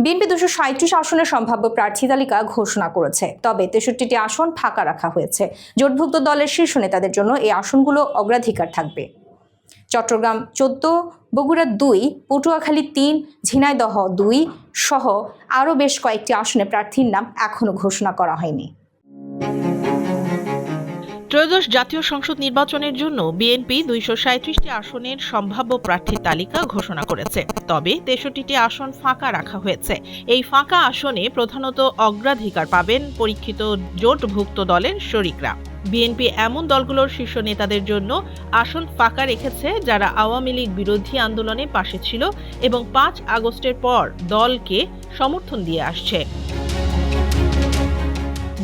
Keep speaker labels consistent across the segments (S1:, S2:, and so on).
S1: BNP 237 আসনের সম্ভাব্য প্রার্থী তালিকা ঘোষণা করেছে, তবে 63টি আসন ফাঁকা রাখা হয়েছে। জোটভুক্ত দলের শীর্ষ নেতাদের জন্য এই আসনগুলো অগ্রাধিকার থাকবে। চট্টগ্রাম 14, বগুড়া 2, পটুয়াখালী 3, ঝিনাইদহ 2 সহ আরও বেশ কয়েকটি আসনে প্রার্থীর নাম এখনো ঘোষণা করা হয়নি।
S2: ত্রয়োদশ জাতীয় সংসদ নির্বাচনের জন্য বিএনপি 237টি আসনের সম্ভাব্য প্রার্থীর তালিকা ঘোষণা করেছে, তবে 63টি আসন ফাঁকা রাখা হয়েছে। এই ফাঁকা আসনে প্রধানত অগ্রাধিকার পাবেন পরীক্ষিত জোটভুক্ত দলের শরিকরা। বিএনপি এমন দলগুলোর শীর্ষ নেতাদের জন্য আসন ফাঁকা রেখেছে যারা আওয়ামী লীগ বিরোধী আন্দোলনে পাশে ছিল এবং 5 আগস্টের পর দলকে সমর্থন দিয়ে আসছে।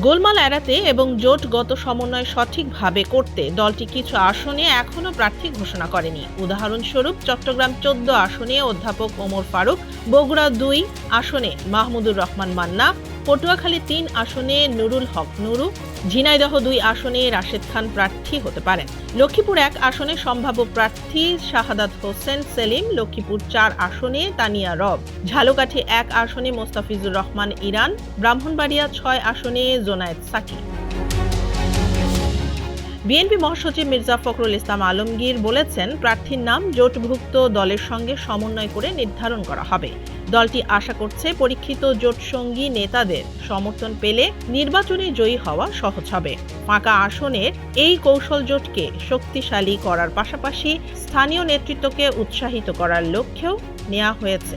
S2: গোলমাল এড়াতে এবং জোটগত সমন্বয় সঠিকভাবে করতে দলটি কিছু আসনে এখনও প্রার্থী ঘোষণা করেনি। উদাহরণস্বরূপ চট্টগ্রাম 14 আসনে অধ্যাপক ওমর ফারুক, বগুড়া 2 আসনে মাহমুদুর রহমান মান্না, পটুয়াখালী 3 আসনে নুরুল হক নুরু, ঝিনাইদহ 2 আসনে রাশেদ খান প্রার্থী হতে পারেন। লক্ষ্মীপুর 1 আসনে সম্ভাব্য প্রার্থী শাহাদাত হোসেন সেলিম, লক্ষ্মীপুর 4 আসনে তানিয়া রব, ঝালকাঠি 1 আসনে মোস্তাফিজুর রহমান ইরান, ব্রাহ্মণবাড়িয়া 6 আসনে জোনায়েদ সাকি। বিএনপি মহাসচিব মির্জা ফখরুল ইসলাম আলমগীর বলেছেন, প্রার্থীর নাম জোটভুক্ত দলের সঙ্গে সমন্বয় করে নির্ধারণ করা হবে। দলটি আশা করছে পরীক্ষিত জোটসঙ্গী নেতাদের সমর্থন পেলে নির্বাচনে জয়ী হওয়া সহজ হবে। ফাঁকা আসনের এই কৌশল জোটকে শক্তিশালী করার পাশাপাশি স্থানীয় নেতৃত্বকে উৎসাহিত করার লক্ষ্যেও নেওয়া হয়েছে।